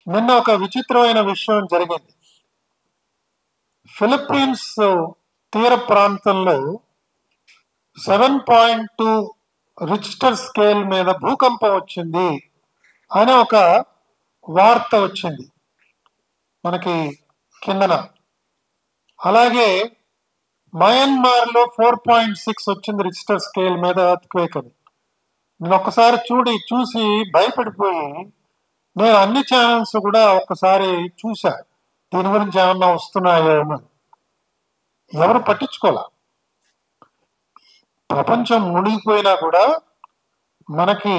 నిన్న ఒక విచిత్రమైన విషయం జరిగింది. ఫిలిప్పీన్స్ తీర ప్రాంతంలో 7.2 రిక్టర్ స్కేల్ మీద భూకంపం వచ్చింది అని ఒక వార్త వచ్చింది మనకి కిందన. అలాగే మయన్మార్లో 4.6 వచ్చింది రిక్టర్ స్కేల్ మీద ఎర్త్క్వేక్ అని. నేను ఒక్కసారి చూసి భయపడిపోయి నేను అన్ని ఛానల్స్ కూడా ఒక్కసారి చూసా, దీని గురించి ఏమన్నా వస్తున్నాయో అని. ఎవరు పట్టించుకోలే. ప్రపంచం మునిగిపోయినా కూడా మనకి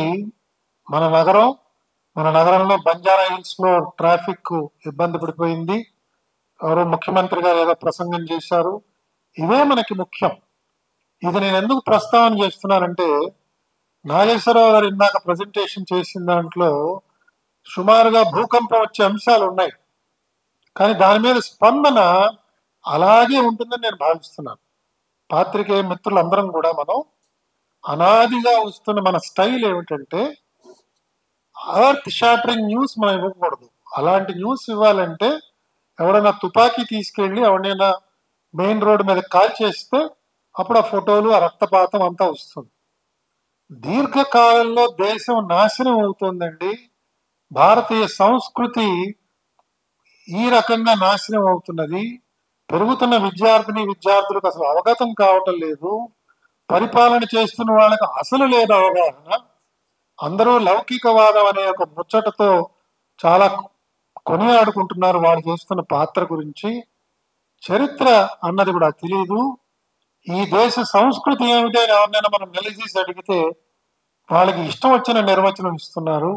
మన నగరంలో బంజారా హిల్స్ లో ట్రాఫిక్ ఇబ్బంది పడిపోయింది. ఎవరో ముఖ్యమంత్రి గారు ఏదో ప్రసంగం చేశారు. ఇవే మనకి ముఖ్యం. ఇది నేను ఎందుకు ప్రస్తావన చేస్తున్నానంటే, నాగేశ్వరరావు గారు ఇందాక ప్రజెంటేషన్ చేసిన దాంట్లో సుమారుగా భూకంపం వచ్చే అంశాలు ఉన్నాయి, కానీ దాని మీద స్పందన అలాగే ఉంటుందని నేను భావిస్తున్నాను. పాత్రికేయ మిత్రులందరం కూడా మనం అనాదిగా వస్తున్న మన స్టైల్ ఏమిటంటే, అర్త్ షాటరింగ్ న్యూస్ మనం ఇవ్వకూడదు. అలాంటి న్యూస్ ఇవ్వాలంటే ఎవడైనా తుపాకీ తీసుకెళ్ళి ఎవడైనా మెయిన్ రోడ్డు మీద కాల్ చేస్తే అప్పుడు ఆ ఫోటోలు, ఆ రక్తపాతం అంతా వస్తుంది. దీర్ఘకాలంలో దేశం నాశనం అవుతుందండి. భారతీయ సంస్కృతి ఈ రకంగా నాశనం అవుతున్నది. పెరుగుతున్న విద్యార్థులకు అసలు అవగతం కావటం లేదు. పరిపాలన చేస్తున్న వాళ్ళకి అసలు లేదు అవగాహన. అందరూ లౌకికవాదం అనే ఒక ముచ్చటతో చాలా కొనియాడుకుంటున్నారు వాళ్ళు చేస్తున్న పాత్ర గురించి. చరిత్ర అన్నది కూడా తెలియదు. ఈ దేశ సంస్కృతి ఏమిటి అని ఎవరినైనా మనం నిలదీసి అడిగితే వాళ్ళకి ఇష్టం వచ్చిన నిర్వచనం ఇస్తున్నారు.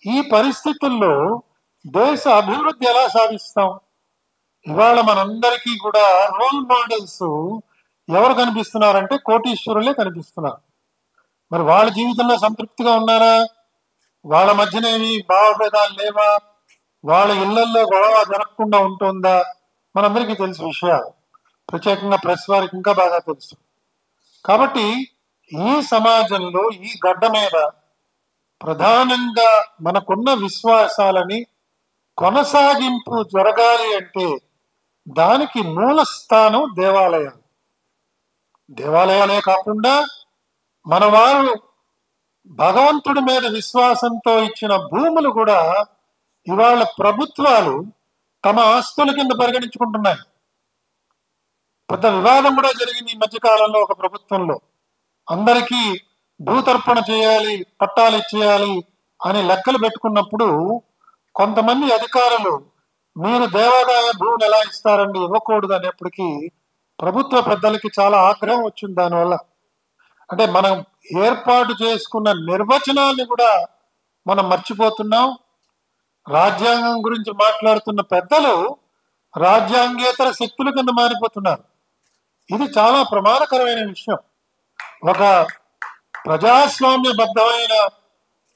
ఈ పరిస్థితుల్లో దేశ అభివృద్ధి ఎలా సాధిస్తాం? ఇవాళ మనందరికీ కూడా రోల్ మోడల్స్ ఎవరు కనిపిస్తున్నారంటే కోటీశ్వరులే కనిపిస్తున్నారు. మరి వాళ్ళ జీవితంలో సంతృప్తిగా ఉన్నారా? వాళ్ళ మధ్యనేమి భావభేదాలు లేవా? వాళ్ళ ఇళ్లల్లో గొడవ జరగకుండా ఉంటుందా? మనందరికీ తెలుసు విషయాలు. ప్రత్యేకంగా ప్రెస్ వారికి ఇంకా బాగా తెలుసు. కాబట్టి ఈ సమాజంలో ఈ గడ్డ మీద ప్రధానంగా మనకున్న విశ్వాసాలని కొనసాగింపు జరగాలి అంటే దానికి మూల స్థానం దేవాలయాలే కాకుండా మన వారు భగవంతుడి మీద విశ్వాసంతో ఇచ్చిన భూములు కూడా ఇవాళ ప్రభుత్వాలు తమ ఆస్తుల కింద పరిగణించుకుంటున్నాయి. పెద్ద వివాదం కూడా జరిగింది ఈ మధ్యకాలంలో. ఒక ప్రభుత్వంలో అందరికీ భూతర్పణ చేయాలి, పట్టాలు ఇచ్చేయాలి అని లెక్కలు పెట్టుకున్నప్పుడు కొంతమంది అధికారులు మీరు దేవాదాయ భూములు ఎలా ఇస్తారండి, ఇవ్వకూడదు అనేప్పటికీ ప్రభుత్వ పెద్దలకి చాలా ఆగ్రహం వచ్చింది దానివల్ల. అంటే మనం ఏర్పాటు చేసుకున్న నిర్వచనాన్ని కూడా మనం మర్చిపోతున్నాం. రాజ్యాంగం గురించి మాట్లాడుతున్న పెద్దలు రాజ్యాంగేతర శక్తుల కింద మారిపోతున్నారు. ఇది చాలా ప్రమాదకరమైన విషయం. ఒక ప్రజాస్వామ్యబద్ధమైన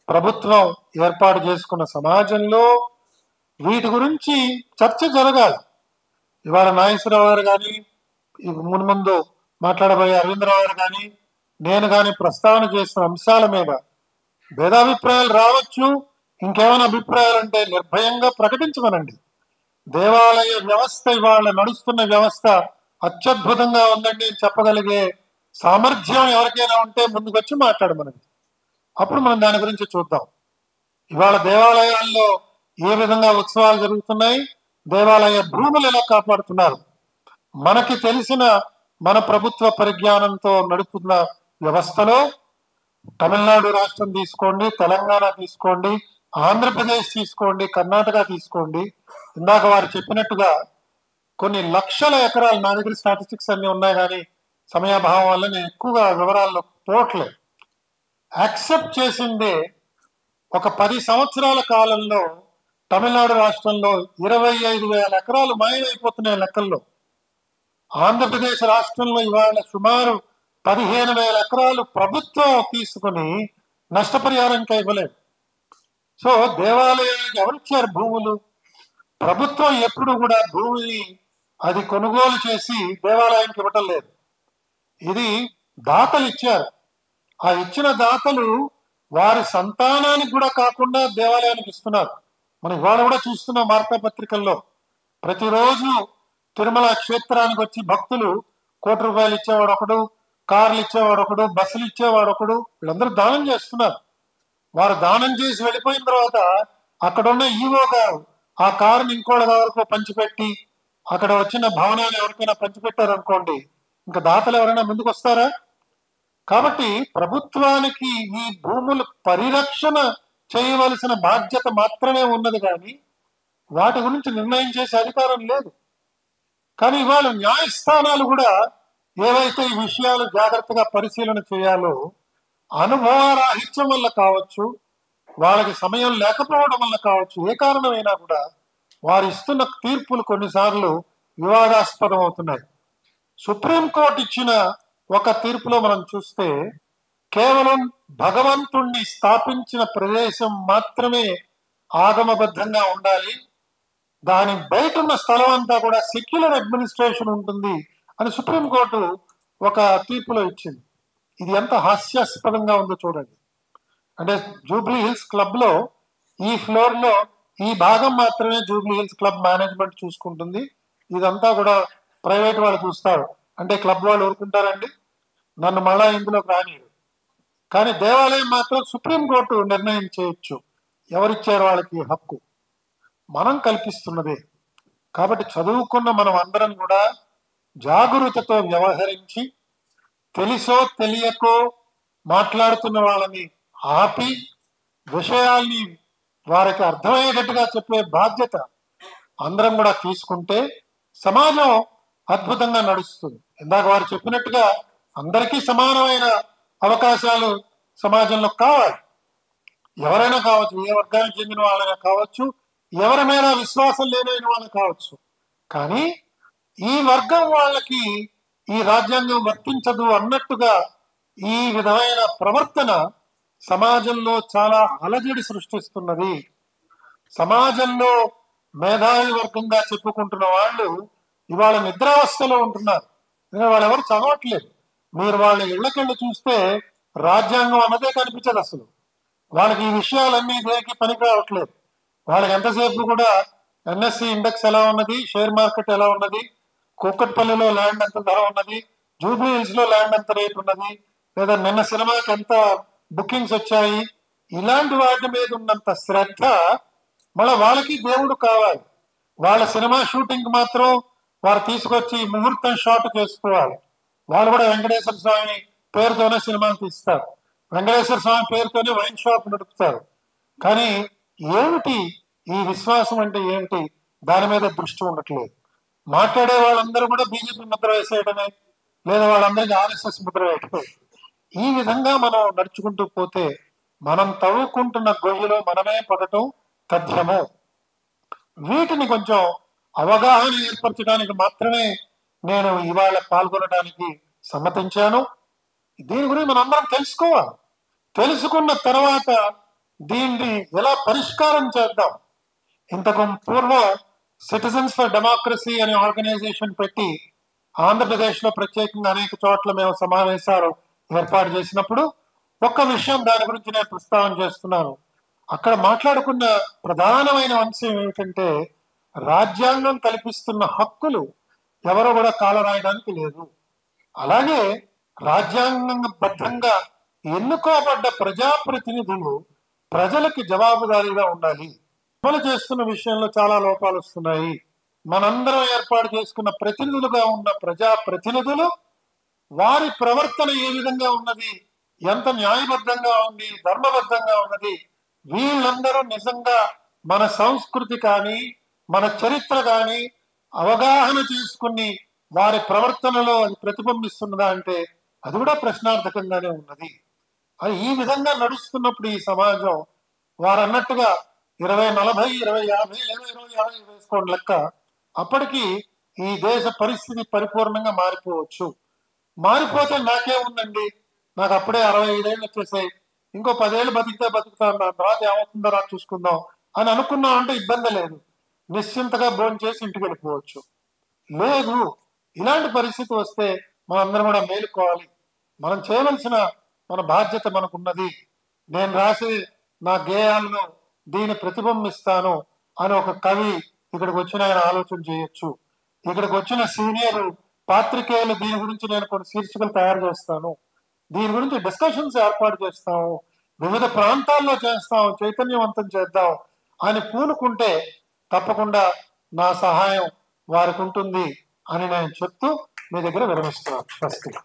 ప్రభుత్వం ఏర్పాటు చేసుకున్న సమాజంలో వీటి గురించి చర్చ జరగాలి. ఇవాళ నాగేశ్వరరావు గారు కానీ, ముందు మాట్లాడబోయే అరవిందరావు గారు కానీ, నేను కానీ ప్రస్తావన చేసిన అంశాల మీద భేదాభిప్రాయాలు రావచ్చు. ఇంకేమైనా అభిప్రాయాలు అంటే నిర్భయంగా ప్రకటించమనండి. దేవాలయ వ్యవస్థ ఇవాళ నడుస్తున్న వ్యవస్థ అత్యద్భుతంగా ఉందండి అని చెప్పగలిగే సామర్థ్యం ఎవరికైనా ఉంటే ముందుకు వచ్చి మాట్లాడమనండి. అప్పుడు మనం దాని గురించి చూద్దాం. ఇవాళ దేవాలయాల్లో ఏ విధంగా ఉత్సవాలు జరుగుతున్నాయి, దేవాలయ భూములు ఎలా కాపాడుతున్నారు. మనకి తెలిసిన మన ప్రభుత్వ పరిజ్ఞానంతో నడుపుతున్న వ్యవస్థలో తమిళనాడు రాష్ట్రం తీసుకోండి, తెలంగాణ తీసుకోండి, ఆంధ్రప్రదేశ్ తీసుకోండి, కర్ణాటక తీసుకోండి. ఇందాక వారు చెప్పినట్టుగా కొన్ని లక్షల ఎకరాలు, నా దగ్గర స్టాటిస్టిక్స్ అన్ని ఉన్నాయి కానీ సమయాభావం వల్ల నేను ఎక్కువగా వివరాల్లో పోవట్లేదు. యాక్సెప్ట్ చేసిందే ఒక 10 సంవత్సరాల కాలంలో తమిళనాడు రాష్ట్రంలో 25,000 ఎకరాలు మాయమైపోతున్నాయి లెక్కల్లో. ఆంధ్రప్రదేశ్ రాష్ట్రంలో ఇవాళ సుమారు 15,000 ఎకరాలు ప్రభుత్వం తీసుకుని నష్టపరిహారం ఇంకా ఇవ్వలేదు. సో దేవాలయానికి ఎవరిచ్చారు భూములు? ప్రభుత్వం ఎప్పుడు కూడా భూమిని అది కొనుగోలు చేసి దేవాలయానికి ఇవ్వటం లేదు. ఇది దాతలు ఇచ్చారు. ఆ ఇచ్చిన దాతలు వారి సంతానానికి కూడా కాకుండా దేవాలయానికి ఇస్తున్నారు. మనం ఇవాళ కూడా చూస్తున్నాం వార్తాపత్రికల్లో. ప్రతిరోజు తిరుమల క్షేత్రానికి వచ్చి భక్తులు ₹1,00,00,000 ఇచ్చేవాడు ఒకడు, కార్లు ఇచ్చేవాడు ఒకడు, బస్సులు ఇచ్చేవాడు ఒకడు, వీళ్ళందరూ దానం చేస్తున్నారు. వారు దానం చేసి వెళ్ళిపోయిన తర్వాత అక్కడున్న ఈవో గారు ఆ కారుని ఇంకోళ్ళ వరకు పంచిపెట్టి, అక్కడ వచ్చిన భవనాన్ని ఎవరికైనా పంచిపెట్టారు అనుకోండి, ఇంకా దాతలు ఎవరైనా ముందుకు వస్తారా? కాబట్టి ప్రభుత్వానికి ఈ భూముల పరిరక్షణ చేయవలసిన బాధ్యత మాత్రమే ఉన్నది, కానీ వాటి గురించి నిర్ణయం చేసే అధికారం లేదు. కానీ ఇవాళ న్యాయస్థానాలు కూడా ఏవైతే ఈ విషయాలు జాగ్రత్తగా పరిశీలన చేయాలో, అనుభవరాహిత్యం వల్ల కావచ్చు, వాళ్ళకి సమయం లేకపోవడం వల్ల కావచ్చు, ఏ కారణమైనా కూడా వారు ఇస్తున్న తీర్పులు కొన్నిసార్లు వివాదాస్పదం అవుతున్నాయి. సుప్రీంకోర్టు ఇచ్చిన ఒక తీర్పులో మనం చూస్తే, కేవలం భగవంతుణ్ణి స్థాపించిన ప్రదేశం మాత్రమే ఆగమబద్ధంగా ఉండాలి, దాని బయట ఉన్న స్థలం అంతా కూడా సెక్యులర్ అడ్మినిస్ట్రేషన్ ఉంటుంది అని సుప్రీంకోర్టు ఒక తీర్పులో ఇచ్చింది. ఇది ఎంత హాస్యాస్పదంగా ఉందో చూడండి. అంటే జూబ్లీ హిల్స్ క్లబ్ లో ఈ ఫ్లోర్ లో ఈ భాగం మాత్రమే జూబ్లీ హిల్స్ క్లబ్ మేనేజ్మెంట్ చూసుకుంటుంది, ఇదంతా కూడా ప్రైవేట్ వాళ్ళు చూస్తారు. అంటే క్లబ్ వాళ్ళు ఊరుకుంటారండి? నన్ను మళ్ళా ఇందులోకి రానియరు. కానీ దేవాలయం మాత్రం సుప్రీంకోర్టు నిర్ణయం చేయొచ్చు. ఎవరిచ్చారు వాళ్ళకి హక్కు? మనం కల్పిస్తున్నదే. కాబట్టి చదువుకున్న మనం అందరం కూడా జాగరూకతతో వ్యవహరించి, తెలిసో తెలియకో మాట్లాడుతున్న వాళ్ళని ఆపి విషయాల్ని వారికి అర్థమయ్యేటట్టుగా చెప్పే బాధ్యత అందరం కూడా తీసుకుంటే సమాజం అద్భుతంగా నడుస్తుంది. ఇందాక వారు చెప్పినట్టుగా అందరికీ సమానమైన అవకాశాలు సమాజంలో కావాలి. ఎవరైనా కావచ్చు, ఏ వర్గానికి చెందిన వాళ్ళైనా కావచ్చు, ఎవరి మీద విశ్వాసం లేని వాళ్ళు కావచ్చు. కానీ ఈ వర్గం వాళ్ళకి ఈ రాజ్యాంగం వర్తించదు అన్నట్టుగా ఈ విధమైన ప్రవర్తన సమాజంలో చాలా అలజడి సృష్టిస్తున్నది. సమాజంలో మేధావి వర్గంగా చెప్పుకుంటున్న వాళ్ళు ఇవాళ నిద్రావస్థలో ఉంటున్నారు. వాళ్ళు ఎవరు చదవట్లేదు. మీరు వాళ్ళ ఇళ్లకెళ్ళి చూస్తే రాజ్యాంగం అన్నదే కనిపించదు అసలు. వాళ్ళకి ఈ విషయాలన్నీ దేనికి పనికి రావట్లేదు. వాళ్ళకి ఎంతసేపు కూడా ఎన్ఎస్సి ఇండెక్స్ ఎలా ఉన్నది, షేర్ మార్కెట్ ఎలా ఉన్నది, కూకట్పల్లిలో ల్యాండ్ ఎంత ధర ఉన్నది, జూబ్లీ హిల్స్ లో ల్యాండ్ ఎంత రేట్ ఉన్నది, లేదా నిన్న సినిమాకి ఎంత బుకింగ్స్ వచ్చాయి, ఇలాంటి వాటి మీద ఉన్నంత శ్రద్ధ మళ్ళీ వాళ్ళకి దేవుడు కావాలి. వాళ్ళ సినిమా షూటింగ్ మాత్రం వారు తీసుకొచ్చి ముహూర్తం షాట్ చేసుకోవాలి. వాళ్ళు కూడా వెంకటేశ్వర స్వామి పేరుతోనే సినిమాలు తీస్తారు, వెంకటేశ్వర స్వామి పేరుతోనే వైన్ షాప్ నడుపుతారు. కానీ ఏమిటి ఈ విశ్వాసం అంటే ఏమిటి? దాని మీద దృష్టి ఉండట్లేదు. మాట్లాడే వాళ్ళందరూ కూడా బీజేపీ ముద్ర వేసేయడమే, లేదా వాళ్ళందరికీ ఆర్ఎస్ఎస్ ముద్ర వేయటమే. ఈ విధంగా మనం నడుచుకుంటూ పోతే మనం తవ్వుకుంటున్న గొయ్యిలో మనమే పడటం తథ్యము. వీటిని కొంచెం అవగాహన ఏర్పరచడానికి మాత్రమే నేను ఇవాళ పాల్గొనడానికి సమ్మతించాను. దీని గురించి మనం అందరం తెలుసుకోవాలి. తెలుసుకున్న తర్వాత దీన్ని ఎలా పరిష్కారం చేద్దాం. ఇంతకు పూర్వం సిటిజన్స్ ఫర్ డెమోక్రసీ అనే ఆర్గనైజేషన్ పెట్టి ఆంధ్రప్రదేశ్లో ప్రత్యేకంగా అనేక చోట్ల మేము సమావేశాలు ఏర్పాటు చేసినప్పుడు ఒక్క విషయం దాని గురించి నేను ప్రస్తావన చేస్తున్నాను. అక్కడ మాట్లాడుకున్న ప్రధానమైన అంశం ఏమిటంటే, రాజ్యాంగం కల్పిస్తున్న హక్కులు ఎవరో కూడా కాలరాయడానికి లేదు. అలాగే రాజ్యాంగబద్ధంగా ఎన్నుకోబడ్డ ప్రజాప్రతినిధులు ప్రజలకి జవాబుదారీగా ఉండాలి. అమలు చేస్తున్న విషయంలో చాలా లోపాలు వస్తున్నాయి. మనందరం ఏర్పాటు చేసుకున్న ప్రతినిధులుగా ఉన్న ప్రజాప్రతినిధులు వారి ప్రవర్తన ఏ విధంగా ఉన్నది, ఎంత న్యాయబద్ధంగా ఉంది, ధర్మబద్ధంగా ఉన్నది, వీళ్ళందరూ నిజంగా మన సంస్కృతి కానీ మన చరిత్ర కానీ అవగాహన చేసుకుని వారి ప్రవర్తనలో అది ప్రతిబింబిస్తున్నదా అంటే అది కూడా ప్రశ్నార్థకంగానే ఉన్నది. అది ఈ విధంగా నడుస్తున్నప్పుడు ఈ సమాజం వారు అన్నట్టుగా 2040, 2050 లేదా 2050 వేసుకోండి లెక్క, అప్పటికి ఈ దేశ పరిస్థితి పరిపూర్ణంగా మారిపోవచ్చు. మారిపోతే నాకే ఉందండి, నాకు అప్పుడే 65 ఏళ్ళు వచ్చేసాయి, ఇంకో 10 ఏళ్ళు బతికితే బతుకుతాను, నా తర్వాత ఏమవుతుందో నాకు చూసుకుందాం అని అనుకున్నాం అంటే ఇబ్బంది లేదు. నిశ్చింతగా భోజనం చేసి ఇంటికి వెళ్ళిపోవచ్చు. లేదు, ఇలాంటి పరిస్థితి వస్తే మనందరం కూడా మేలుకోవాలి. మనం చేయవలసిన మన బాధ్యత మనకున్నది. నేను రాసి నా గేయాలను దీన్ని ప్రతిబింబిస్తాను. అని ఒక కవి ఇక్కడికి వచ్చిన ఆయన ఆలోచన చేయొచ్చు. ఇక్కడికి వచ్చిన సీనియర్ పాత్రికేయులు దీని గురించి నేను కొన్ని శీర్షికలు తయారు చేస్తాను, దీని గురించి డిస్కషన్స్ ఏర్పాటు చేస్తాం, వివిధ ప్రాంతాల్లో చేస్తాం, చైతన్యవంతం చేద్దాం అని పూనుకుంటే తప్పకుండా నా సహాయం వారికి ఉంటుంది అని నేను చెప్తూ మీ దగ్గర విరమిస్తున్నాను.